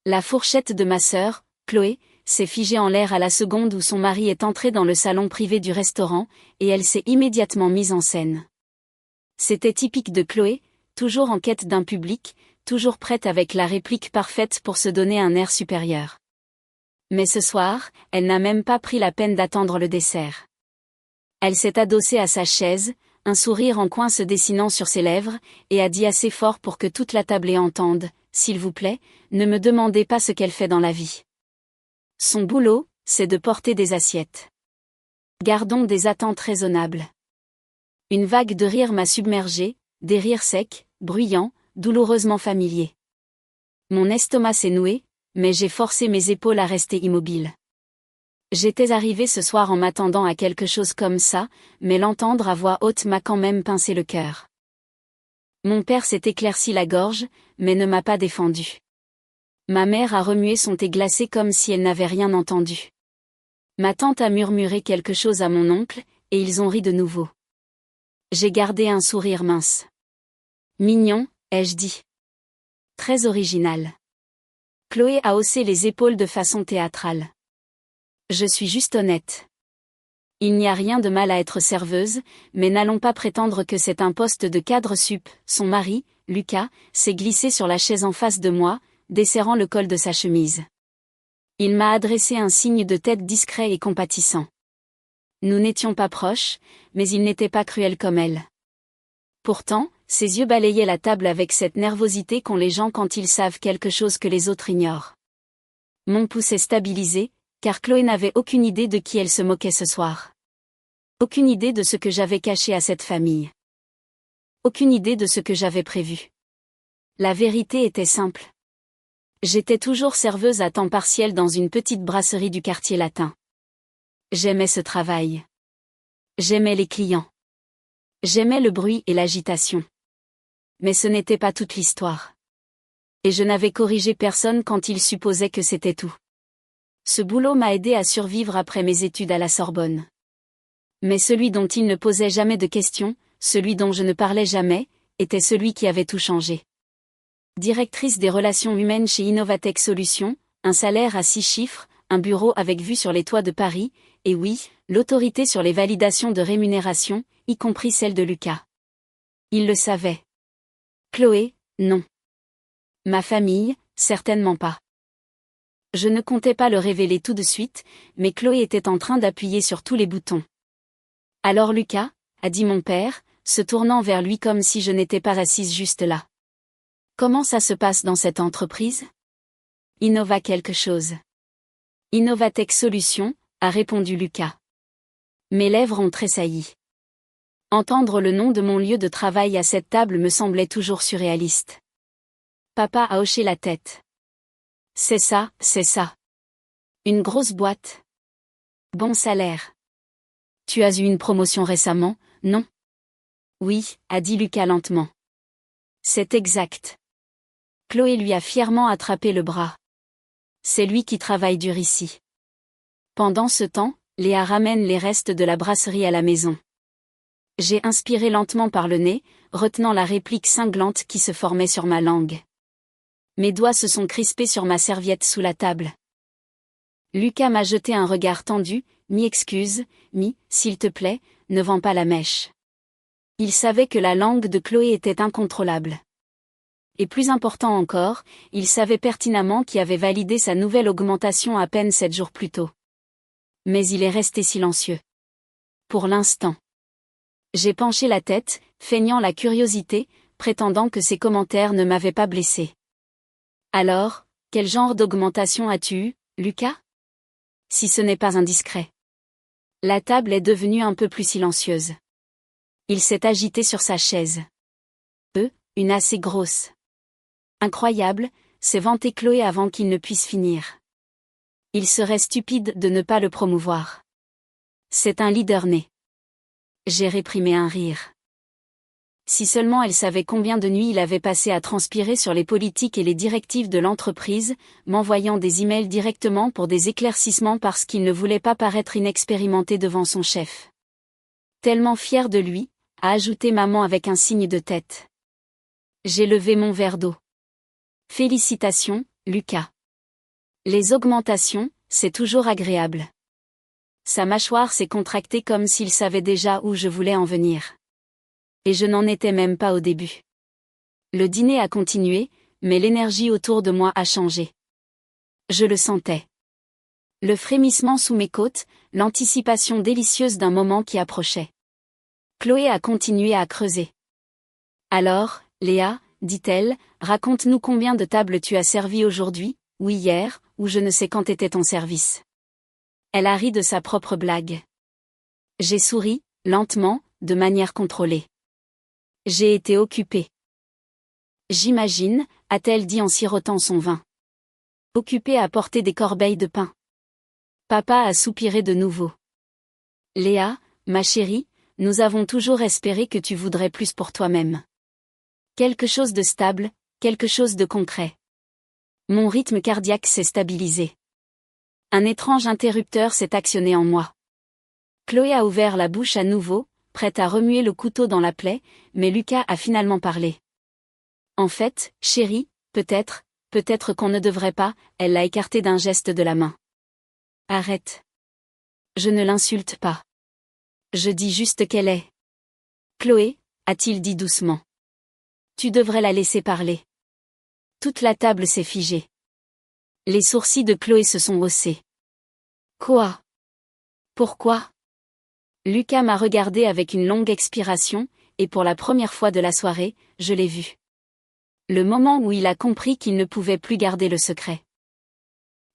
La fourchette de ma sœur, Chloé, s'est figée en l'air à la seconde où son mari est entré dans le salon privé du restaurant, et elle s'est immédiatement mise en scène. C'était typique de Chloé, toujours en quête d'un public, toujours prête avec la réplique parfaite pour se donner un air supérieur. Mais ce soir, elle n'a même pas pris la peine d'attendre le dessert. Elle s'est adossée à sa chaise, un sourire en coin se dessinant sur ses lèvres, et a dit assez fort pour que toute la tablée entende, « S'il vous plaît, ne me demandez pas ce qu'elle fait dans la vie. » Son boulot, c'est de porter des assiettes. Gardons des attentes raisonnables. Une vague de rire m'a submergée, des rires secs, bruyants, douloureusement familiers. Mon estomac s'est noué, mais j'ai forcé mes épaules à rester immobiles. J'étais arrivée ce soir en m'attendant à quelque chose comme ça, mais l'entendre à voix haute m'a quand même pincé le cœur. Mon père s'est éclairci la gorge, mais ne m'a pas défendu. Ma mère a remué son thé glacé comme si elle n'avait rien entendu. Ma tante a murmuré quelque chose à mon oncle, et ils ont ri de nouveau. J'ai gardé un sourire mince. Mignon, ai-je dit. Très original. Chloé a haussé les épaules de façon théâtrale. Je suis juste honnête. Il n'y a rien de mal à être serveuse, mais n'allons pas prétendre que c'est un poste de cadre sup. Son mari, Lucas, s'est glissé sur la chaise en face de moi, desserrant le col de sa chemise. Il m'a adressé un signe de tête discret et compatissant. Nous n'étions pas proches, mais il n'était pas cruel comme elle. Pourtant, ses yeux balayaient la table avec cette nervosité qu'ont les gens quand ils savent quelque chose que les autres ignorent. Mon pouls s'est stabilisé, car Chloé n'avait aucune idée de qui elle se moquait ce soir. Aucune idée de ce que j'avais caché à cette famille. Aucune idée de ce que j'avais prévu. La vérité était simple. J'étais toujours serveuse à temps partiel dans une petite brasserie du quartier latin. J'aimais ce travail. J'aimais les clients. J'aimais le bruit et l'agitation. Mais ce n'était pas toute l'histoire. Et je n'avais corrigé personne quand ils supposaient que c'était tout. Ce boulot m'a aidé à survivre après mes études à la Sorbonne. Mais celui dont ils ne posaient jamais de questions, celui dont je ne parlais jamais, était celui qui avait tout changé. Directrice des relations humaines chez Innovatech Solutions, un salaire à 6 chiffres, un bureau avec vue sur les toits de Paris, et oui, l'autorité sur les validations de rémunération, y compris celle de Lucas. Il le savait. Chloé, non. Ma famille, certainement pas. Je ne comptais pas le révéler tout de suite, mais Chloé était en train d'appuyer sur tous les boutons. Alors Lucas, a dit mon père, se tournant vers lui comme si je n'étais pas assise juste là. Comment ça se passe dans cette entreprise? Innova quelque chose. Innovatech Solutions, a répondu Lucas. Mes lèvres ont tressailli. Entendre le nom de mon lieu de travail à cette table me semblait toujours surréaliste. Papa a hoché la tête. C'est ça, c'est ça. Une grosse boîte. Bon salaire. Tu as eu une promotion récemment, non? Oui, a dit Lucas lentement. C'est exact. Chloé lui a fièrement attrapé le bras. C'est lui qui travaille dur ici. Pendant ce temps, Léa ramène les restes de la brasserie à la maison. J'ai inspiré lentement par le nez, retenant la réplique cinglante qui se formait sur ma langue. Mes doigts se sont crispés sur ma serviette sous la table. Lucas m'a jeté un regard tendu, mi-excuse, s'il te plaît, ne vends pas la mèche. Il savait que la langue de Chloé était incontrôlable. Et plus important encore, il savait pertinemment qui avait validé sa nouvelle augmentation à peine 7 jours plus tôt. Mais il est resté silencieux. Pour l'instant. J'ai penché la tête, feignant la curiosité, prétendant que ses commentaires ne m'avaient pas blessé. Alors, quel genre d'augmentation as-tu eu, Lucas? Si ce n'est pas indiscret. La table est devenue un peu plus silencieuse. Il s'est agité sur sa chaise. Une assez grosse. Incroyable, s'est vanté Chloé avant qu'il ne puisse finir. Il serait stupide de ne pas le promouvoir. C'est un leader né. J'ai réprimé un rire. Si seulement elle savait combien de nuits il avait passé à transpirer sur les politiques et les directives de l'entreprise, m'envoyant des emails directement pour des éclaircissements parce qu'il ne voulait pas paraître inexpérimenté devant son chef. Tellement fier de lui, a ajouté maman avec un signe de tête. J'ai levé mon verre d'eau. Félicitations, Lucas. Les augmentations, c'est toujours agréable. Sa mâchoire s'est contractée comme s'il savait déjà où je voulais en venir. Et je n'en étais même pas au début. Le dîner a continué, mais l'énergie autour de moi a changé. Je le sentais. Le frémissement sous mes côtes, l'anticipation délicieuse d'un moment qui approchait. Chloé a continué à creuser. Alors, Léa, dit-elle, raconte-nous combien de tables tu as servi aujourd'hui, ou hier, ou je ne sais quand était ton service. Elle a ri de sa propre blague. J'ai souri, lentement, de manière contrôlée. J'ai été occupée. J'imagine, a-t-elle dit en sirotant son vin. Occupée à porter des corbeilles de pain. Papa a soupiré de nouveau. Léa, ma chérie, nous avons toujours espéré que tu voudrais plus pour toi-même. Quelque chose de stable, quelque chose de concret. Mon rythme cardiaque s'est stabilisé. Un étrange interrupteur s'est actionné en moi. Chloé a ouvert la bouche à nouveau, prête à remuer le couteau dans la plaie, mais Lucas a finalement parlé. En fait, chérie, peut-être qu'on ne devrait pas, elle l'a écarté d'un geste de la main. Arrête. Je ne l'insulte pas. Je dis juste qu'elle est. Chloé, a-t-il dit doucement. Tu devrais la laisser parler. Toute la table s'est figée. Les sourcils de Chloé se sont haussés. Quoi? Pourquoi? Lucas m'a regardé avec une longue expiration, et pour la première fois de la soirée, je l'ai vu. Le moment où il a compris qu'il ne pouvait plus garder le secret.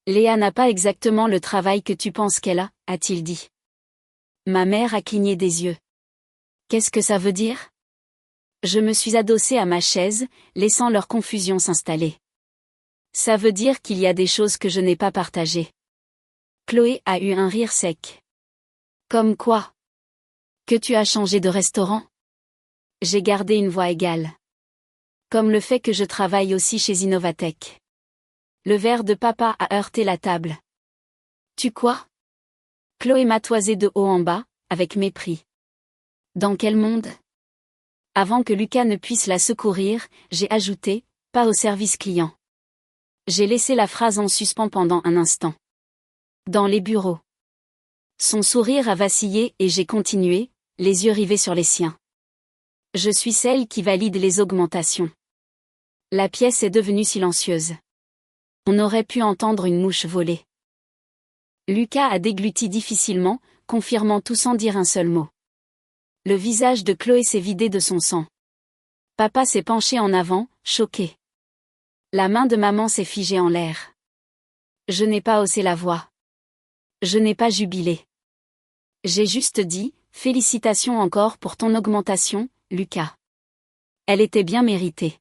Léa n'a pas exactement le travail que tu penses qu'elle a-t-il dit. Ma mère a cligné des yeux. Qu'est-ce que ça veut dire? Je me suis adossée à ma chaise, laissant leur confusion s'installer. Ça veut dire qu'il y a des choses que je n'ai pas partagées. Chloé a eu un rire sec. Comme quoi? Que tu as changé de restaurant? J'ai gardé une voix égale. Comme le fait que je travaille aussi chez Innovatech. Le verre de papa a heurté la table. Tu quoi? Chloé m'a toisé de haut en bas, avec mépris. Dans quel monde? Avant que Lucas ne puisse la secourir, j'ai ajouté, pas au service client. J'ai laissé la phrase en suspens pendant un instant. Dans les bureaux. Son sourire a vacillé et j'ai continué, les yeux rivés sur les siens. Je suis celle qui valide les augmentations. La pièce est devenue silencieuse. On aurait pu entendre une mouche voler. Lucas a dégluti difficilement, confirmant tout sans dire un seul mot. Le visage de Chloé s'est vidé de son sang. Papa s'est penché en avant, choqué. La main de maman s'est figée en l'air. Je n'ai pas haussé la voix. Je n'ai pas jubilé. J'ai juste dit, félicitations encore pour ton augmentation, Lucas. Elle était bien méritée.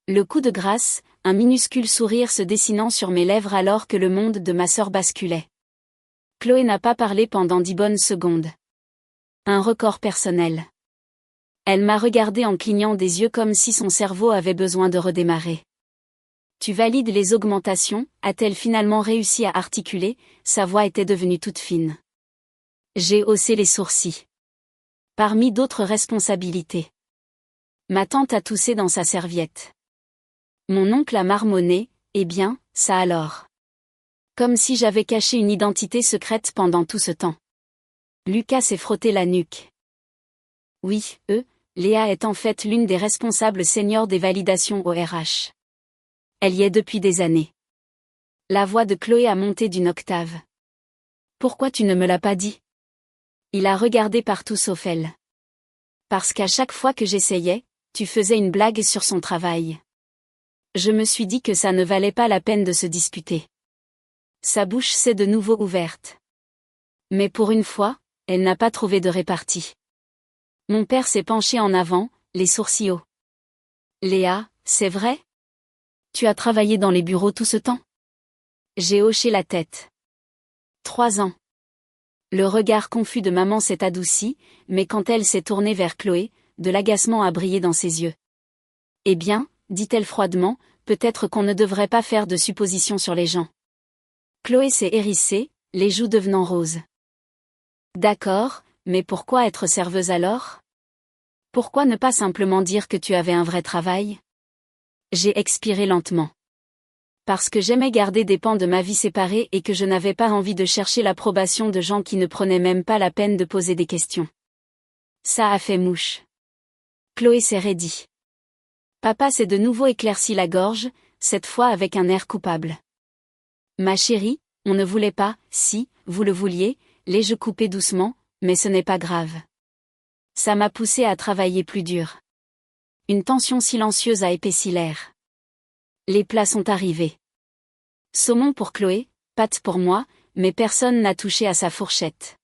Le coup de grâce, un minuscule sourire se dessinant sur mes lèvres alors que le monde de ma sœur basculait. Chloé n'a pas parlé pendant 10 bonnes secondes. Un record personnel. Elle m'a regardé en clignant des yeux comme si son cerveau avait besoin de redémarrer. Tu valides les augmentations, a-t-elle finalement réussi à articuler, sa voix était devenue toute fine. J'ai haussé les sourcils. Parmi d'autres responsabilités. Ma tante a toussé dans sa serviette. Mon oncle a marmonné, eh bien, ça alors. Comme si j'avais caché une identité secrète pendant tout ce temps. Lucas s'est frotté la nuque. Oui, Léa est en fait l'une des responsables seniors des validations au RH. Elle y est depuis des années. La voix de Chloé a monté d'une octave. Pourquoi tu ne me l'as pas dit? Il a regardé partout sauf elle. Parce qu'à chaque fois que j'essayais, tu faisais une blague sur son travail. Je me suis dit que ça ne valait pas la peine de se disputer. Sa bouche s'est de nouveau ouverte. Mais pour une fois, elle n'a pas trouvé de répartie. Mon père s'est penché en avant, les sourcils hauts. Léa, c'est vrai? Tu as travaillé dans les bureaux tout ce temps? J'ai hoché la tête. 3 ans. Le regard confus de maman s'est adouci, mais quand elle s'est tournée vers Chloé, de l'agacement a brillé dans ses yeux. Eh bien, dit-elle froidement, peut-être qu'on ne devrait pas faire de suppositions sur les gens. Chloé s'est hérissée, les joues devenant roses. D'accord, mais pourquoi être serveuse alors? Pourquoi ne pas simplement dire que tu avais un vrai travail? J'ai expiré lentement. Parce que j'aimais garder des pans de ma vie séparés et que je n'avais pas envie de chercher l'approbation de gens qui ne prenaient même pas la peine de poser des questions. Ça a fait mouche. Chloé s'est raidie. Papa s'est de nouveau éclairci la gorge, cette fois avec un air coupable. Ma chérie, on ne voulait pas, si, vous le vouliez, l'ai-je coupé doucement, mais ce n'est pas grave. Ça m'a poussé à travailler plus dur. Une tension silencieuse a épaissi l'air. Les plats sont arrivés. Saumon pour Chloé, pâtes pour moi, mais personne n'a touché à sa fourchette.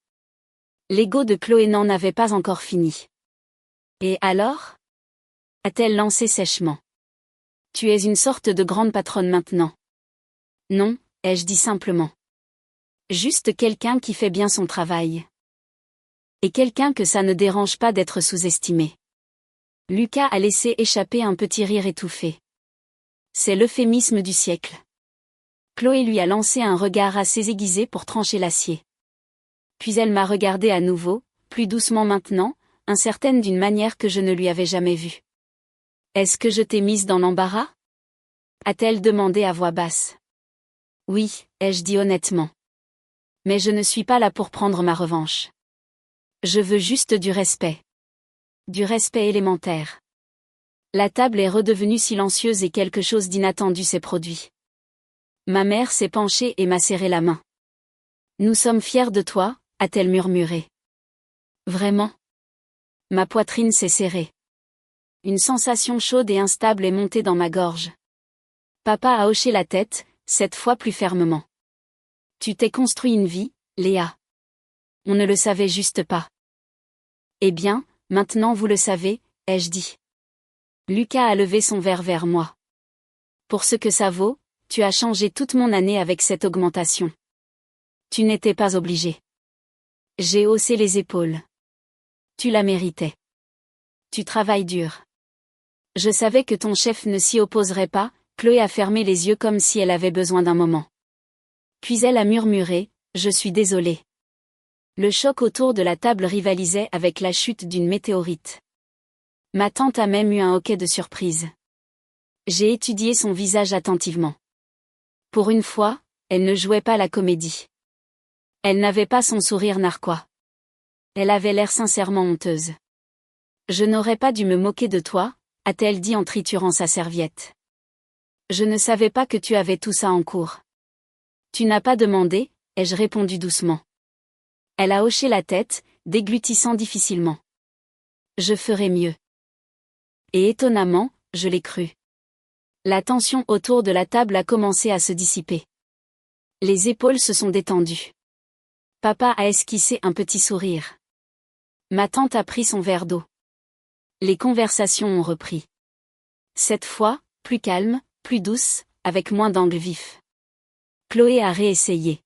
L'ego de Chloé n'en avait pas encore fini. Et alors ? A-t-elle lancé sèchement. Tu es une sorte de grande patronne maintenant. Non, ai-je dit simplement. Juste quelqu'un qui fait bien son travail. Et quelqu'un que ça ne dérange pas d'être sous-estimé. Lucas a laissé échapper un petit rire étouffé. C'est l'euphémisme du siècle. Chloé lui a lancé un regard assez aiguisé pour trancher l'acier. Puis elle m'a regardé à nouveau, plus doucement maintenant, incertaine d'une manière que je ne lui avais jamais vue. Est-ce que je t'ai mise dans l'embarras ? A-t-elle demandé à voix basse. Oui, ai-je dit honnêtement. Mais je ne suis pas là pour prendre ma revanche. Je veux juste du respect. Du respect élémentaire. La table est redevenue silencieuse et quelque chose d'inattendu s'est produit. Ma mère s'est penchée et m'a serré la main. Nous sommes fiers de toi, a-t-elle murmuré. Vraiment ? Ma poitrine s'est serrée. Une sensation chaude et instable est montée dans ma gorge. Papa a hoché la tête, cette fois plus fermement. Tu t'es construit une vie, Léa. On ne le savait juste pas. Eh bien, maintenant vous le savez, ai-je dit. Lucas a levé son verre vers moi. Pour ce que ça vaut, tu as changé toute mon année avec cette augmentation. Tu n'étais pas obligé. J'ai haussé les épaules. Tu la méritais. Tu travailles dur. Je savais que ton chef ne s'y opposerait pas, Chloé a fermé les yeux comme si elle avait besoin d'un moment. Puis elle a murmuré, je suis désolée. Le choc autour de la table rivalisait avec la chute d'une météorite. Ma tante a même eu un hoquet de surprise. J'ai étudié son visage attentivement. Pour une fois, elle ne jouait pas la comédie. Elle n'avait pas son sourire narquois. Elle avait l'air sincèrement honteuse. Je n'aurais pas dû me moquer de toi, a-t-elle dit en triturant sa serviette. Je ne savais pas que tu avais tout ça en cours. Tu n'as pas demandé, ai-je répondu doucement. Elle a hoché la tête, déglutissant difficilement. Je ferai mieux. Et étonnamment, je l'ai cru. La tension autour de la table a commencé à se dissiper. Les épaules se sont détendues. Papa a esquissé un petit sourire. Ma tante a pris son verre d'eau. Les conversations ont repris. Cette fois, plus calme, plus douce, avec moins d'angles vifs. Chloé a réessayé.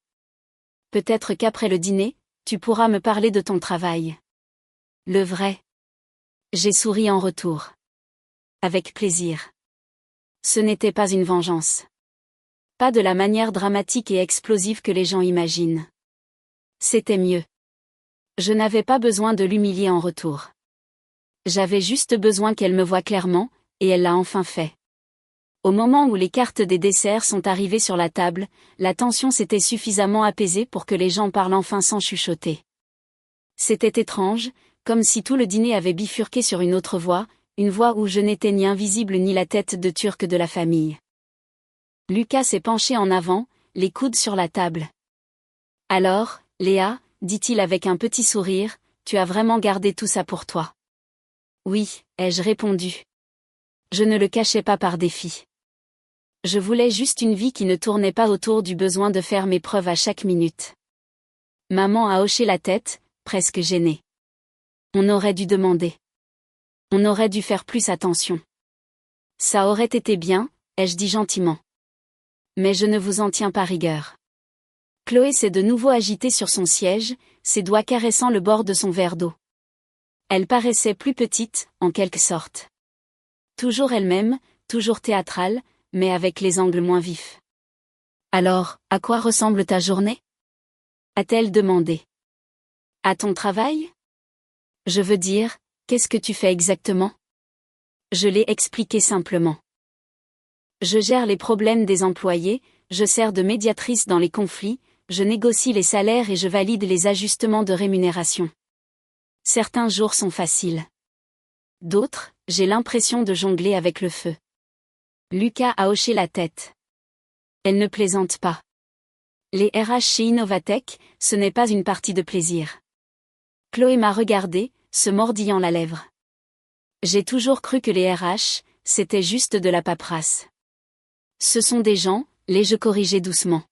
Peut-être qu'après le dîner, tu pourras me parler de ton travail. Le vrai. J'ai souri en retour. Avec plaisir. Ce n'était pas une vengeance. Pas de la manière dramatique et explosive que les gens imaginent. C'était mieux. Je n'avais pas besoin de l'humilier en retour. J'avais juste besoin qu'elle me voie clairement, et elle l'a enfin fait. Au moment où les cartes des desserts sont arrivées sur la table, la tension s'était suffisamment apaisée pour que les gens parlent enfin sans chuchoter. C'était étrange, comme si tout le dîner avait bifurqué sur une autre voie, une voie où je n'étais ni invisible ni la tête de turc de la famille. Lucas s'est penché en avant, les coudes sur la table. Alors, Léa, dit-il avec un petit sourire, tu as vraiment gardé tout ça pour toi. Oui, ai-je répondu. Je ne le cachais pas par défi. Je voulais juste une vie qui ne tournait pas autour du besoin de faire mes preuves à chaque minute. Maman a hoché la tête, presque gênée. On aurait dû demander. On aurait dû faire plus attention. Ça aurait été bien, ai-je dit gentiment. Mais je ne vous en tiens pas rigueur. Chloé s'est de nouveau agitée sur son siège, ses doigts caressant le bord de son verre d'eau. Elle paraissait plus petite, en quelque sorte. Toujours elle-même, toujours théâtrale, mais avec les angles moins vifs. Alors, à quoi ressemble ta journée ? A-t-elle demandé. À ton travail ? Je veux dire, qu'est-ce que tu fais exactement ? Je l'ai expliqué simplement. Je gère les problèmes des employés, je sers de médiatrice dans les conflits, je négocie les salaires et je valide les ajustements de rémunération. Certains jours sont faciles. D'autres, j'ai l'impression de jongler avec le feu. Lucas a hoché la tête. Elle ne plaisante pas. Les RH chez Innovatech, ce n'est pas une partie de plaisir. Chloé m'a regardé, se mordillant la lèvre. J'ai toujours cru que les RH, c'était juste de la paperasse. Ce sont des gens, l'ai-je corrigé doucement.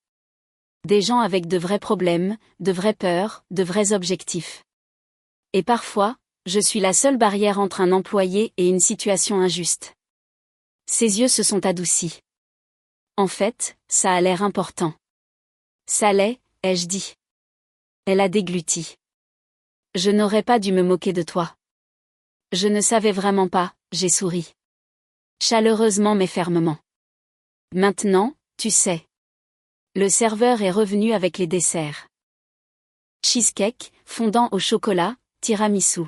Des gens avec de vrais problèmes, de vraies peurs, de vrais objectifs. Et parfois, je suis la seule barrière entre un employé et une situation injuste. Ses yeux se sont adoucis. En fait, ça a l'air important. Ça l'est, ai-je dit. Elle a dégluti. Je n'aurais pas dû me moquer de toi. Je ne savais vraiment pas, j'ai souri. Chaleureusement mais fermement. Maintenant, tu sais. Le serveur est revenu avec les desserts. Cheesecake, fondant au chocolat, tiramisu.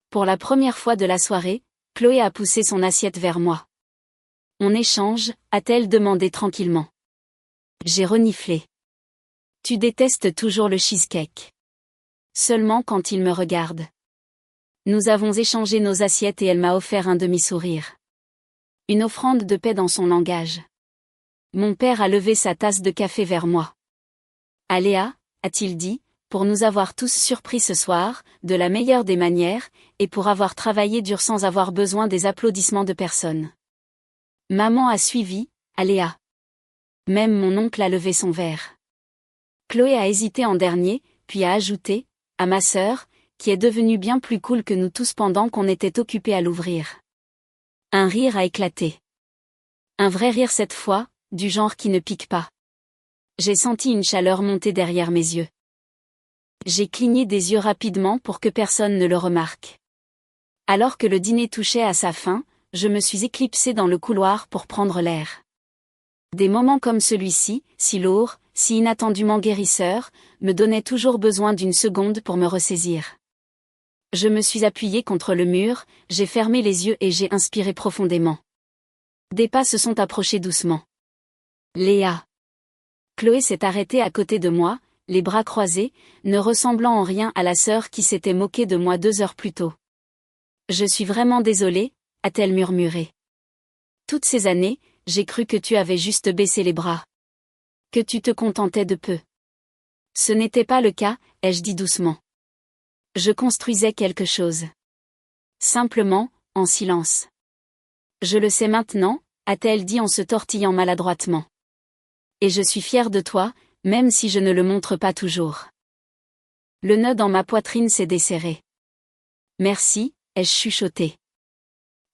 Pour la première fois de la soirée, Chloé a poussé son assiette vers moi. On échange, a-t-elle demandé tranquillement. J'ai reniflé. Tu détestes toujours le cheesecake. Seulement quand il me regarde. Nous avons échangé nos assiettes et elle m'a offert un demi-sourire. Une offrande de paix dans son langage. Mon père a levé sa tasse de café vers moi. Aléa, a-t-il dit, pour nous avoir tous surpris ce soir, de la meilleure des manières, et pour avoir travaillé dur sans avoir besoin des applaudissements de personne. Maman a suivi, Aléa. Même mon oncle a levé son verre. Chloé a hésité en dernier, puis a ajouté, à ma sœur, qui est devenue bien plus cool que nous tous pendant qu'on était occupés à l'ouvrir. Un rire a éclaté. Un vrai rire cette fois, du genre qui ne pique pas. J'ai senti une chaleur monter derrière mes yeux. J'ai cligné des yeux rapidement pour que personne ne le remarque. Alors que le dîner touchait à sa fin, je me suis éclipsée dans le couloir pour prendre l'air. Des moments comme celui-ci, si lourds, si inattendument guérisseurs, me donnaient toujours besoin d'une seconde pour me ressaisir. Je me suis appuyée contre le mur, j'ai fermé les yeux et j'ai inspiré profondément. Des pas se sont approchés doucement. Léa. Chloé s'est arrêtée à côté de moi, les bras croisés, ne ressemblant en rien à la sœur qui s'était moquée de moi 2 heures plus tôt. Je suis vraiment désolée, a-t-elle murmuré. Toutes ces années, j'ai cru que tu avais juste baissé les bras. Que tu te contentais de peu. Ce n'était pas le cas, ai-je dit doucement. Je construisais quelque chose. Simplement, en silence. Je le sais maintenant, a-t-elle dit en se tortillant maladroitement. Et je suis fière de toi, même si je ne le montre pas toujours. Le nœud dans ma poitrine s'est desserré. Merci, ai-je chuchoté.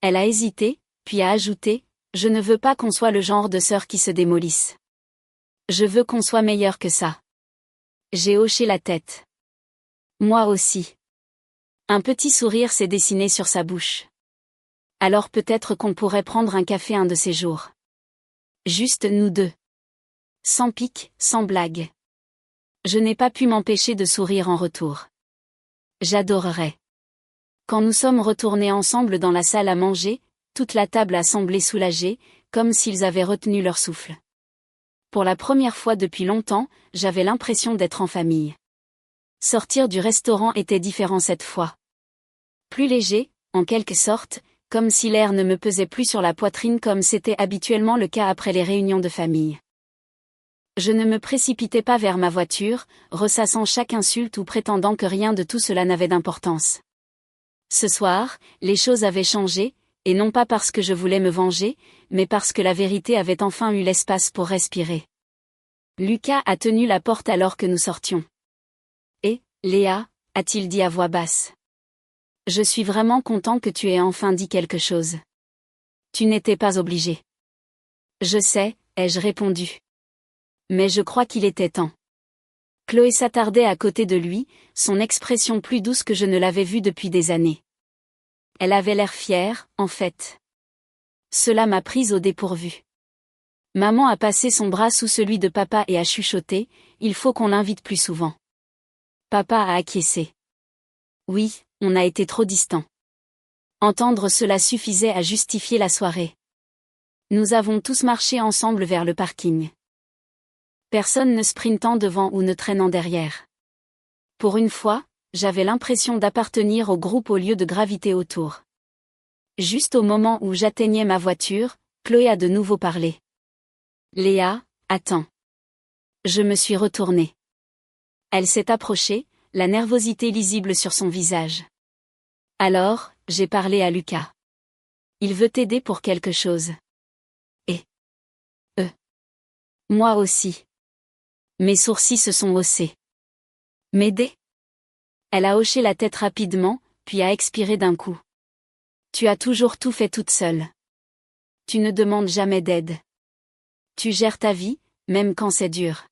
Elle a hésité, puis a ajouté, je ne veux pas qu'on soit le genre de sœurs qui se démolissent. Je veux qu'on soit meilleur que ça. J'ai hoché la tête. Moi aussi. Un petit sourire s'est dessiné sur sa bouche. Alors peut-être qu'on pourrait prendre un café un de ces jours. Juste nous deux. Sans pique, sans blague. Je n'ai pas pu m'empêcher de sourire en retour. J'adorerais. Quand nous sommes retournés ensemble dans la salle à manger, toute la table a semblé soulagée, comme s'ils avaient retenu leur souffle. Pour la première fois depuis longtemps, j'avais l'impression d'être en famille. Sortir du restaurant était différent cette fois. Plus léger, en quelque sorte, comme si l'air ne me pesait plus sur la poitrine comme c'était habituellement le cas après les réunions de famille. Je ne me précipitais pas vers ma voiture, ressassant chaque insulte ou prétendant que rien de tout cela n'avait d'importance. Ce soir, les choses avaient changé, et non pas parce que je voulais me venger, mais parce que la vérité avait enfin eu l'espace pour respirer. Lucas a tenu la porte alors que nous sortions. Et, Léa, a-t-il dit à voix basse. Je suis vraiment content que tu aies enfin dit quelque chose. Tu n'étais pas obligé. Je sais, ai-je répondu. Mais je crois qu'il était temps. Chloé s'attardait à côté de lui, son expression plus douce que je ne l'avais vue depuis des années. Elle avait l'air fière, en fait. Cela m'a prise au dépourvu. Maman a passé son bras sous celui de papa et a chuchoté, il faut qu'on l'invite plus souvent. Papa a acquiescé. Oui, on a été trop distants. Entendre cela suffisait à justifier la soirée. Nous avons tous marché ensemble vers le parking. Personne ne sprintant devant ou ne traînant derrière. Pour une fois, j'avais l'impression d'appartenir au groupe au lieu de graviter autour. Juste au moment où j'atteignais ma voiture, Chloé a de nouveau parlé. Léa, attends. Je me suis retournée. Elle s'est approchée, la nervosité lisible sur son visage. Alors, j'ai parlé à Lucas. Il veut t'aider pour quelque chose. Et moi aussi. Mes sourcils se sont haussés. M'aider? Elle a hoché la tête rapidement, puis a expiré d'un coup. Tu as toujours tout fait toute seule. Tu ne demandes jamais d'aide. Tu gères ta vie, même quand c'est dur.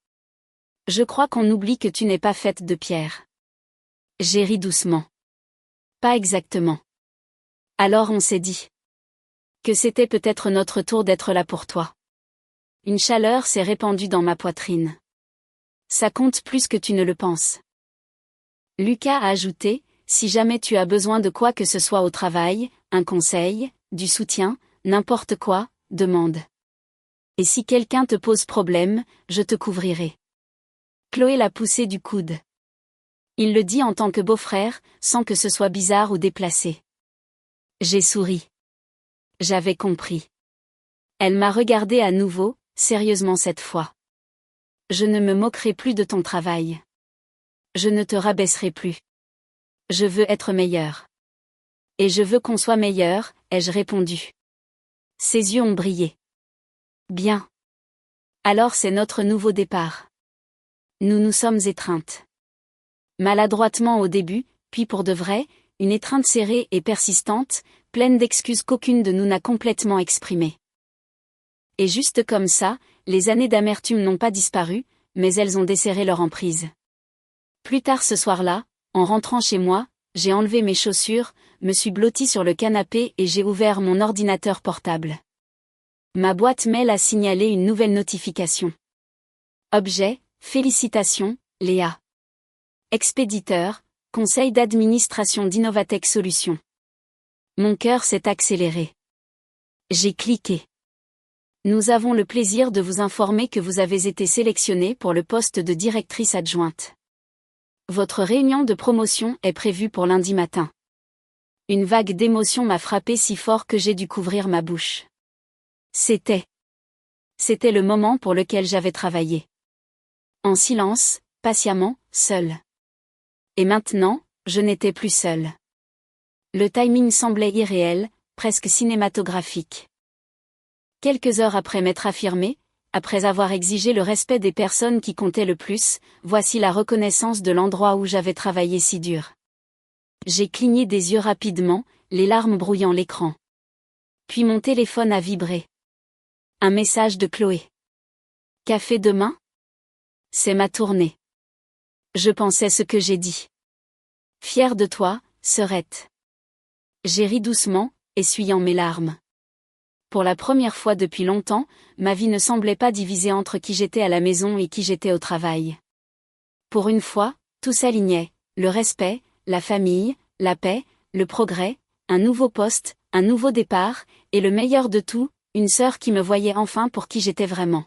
Je crois qu'on oublie que tu n'es pas faite de pierre. J'ai ri doucement. Pas exactement. Alors on s'est dit que c'était peut-être notre tour d'être là pour toi. Une chaleur s'est répandue dans ma poitrine. Ça compte plus que tu ne le penses. Lucas a ajouté, si jamais tu as besoin de quoi que ce soit au travail, un conseil, du soutien, n'importe quoi, demande. Et si quelqu'un te pose problème, je te couvrirai. Chloé l'a poussé du coude. Il le dit en tant que beau-frère, sans que ce soit bizarre ou déplacé. J'ai souri. J'avais compris. Elle m'a regardé à nouveau, sérieusement cette fois. Je ne me moquerai plus de ton travail. Je ne te rabaisserai plus. Je veux être meilleure. Et je veux qu'on soit meilleur, ai-je répondu. Ses yeux ont brillé. Bien. Alors c'est notre nouveau départ. Nous nous sommes étreintes. Maladroitement au début, puis pour de vrai, une étreinte serrée et persistante, pleine d'excuses qu'aucune de nous n'a complètement exprimées. Et juste comme ça, les années d'amertume n'ont pas disparu, mais elles ont desserré leur emprise. Plus tard ce soir-là, en rentrant chez moi, j'ai enlevé mes chaussures, me suis blottie sur le canapé et j'ai ouvert mon ordinateur portable. Ma boîte mail a signalé une nouvelle notification. Objet, félicitations, Léa. Expéditeur, conseil d'administration d'Innovatech Solutions. Mon cœur s'est accéléré. J'ai cliqué. Nous avons le plaisir de vous informer que vous avez été sélectionné pour le poste de directrice adjointe. Votre réunion de promotion est prévue pour lundi matin. Une vague d'émotion m'a frappé si fort que j'ai dû couvrir ma bouche. C'était le moment pour lequel j'avais travaillé. En silence, patiemment, seule. Et maintenant, je n'étais plus seule. Le timing semblait irréel, presque cinématographique. Quelques heures après m'être affirmée, après avoir exigé le respect des personnes qui comptaient le plus, voici la reconnaissance de l'endroit où j'avais travaillé si dur. J'ai cligné des yeux rapidement, les larmes brouillant l'écran. Puis mon téléphone a vibré. Un message de Chloé. Café demain? C'est ma tournée. Je pensais ce que j'ai dit. Fière de toi, sœurette. J'ai ri doucement, essuyant mes larmes. Pour la première fois depuis longtemps, ma vie ne semblait pas divisée entre qui j'étais à la maison et qui j'étais au travail. Pour une fois, tout s'alignait, le respect, la famille, la paix, le progrès, un nouveau poste, un nouveau départ, et le meilleur de tout, une sœur qui me voyait enfin pour qui j'étais vraiment.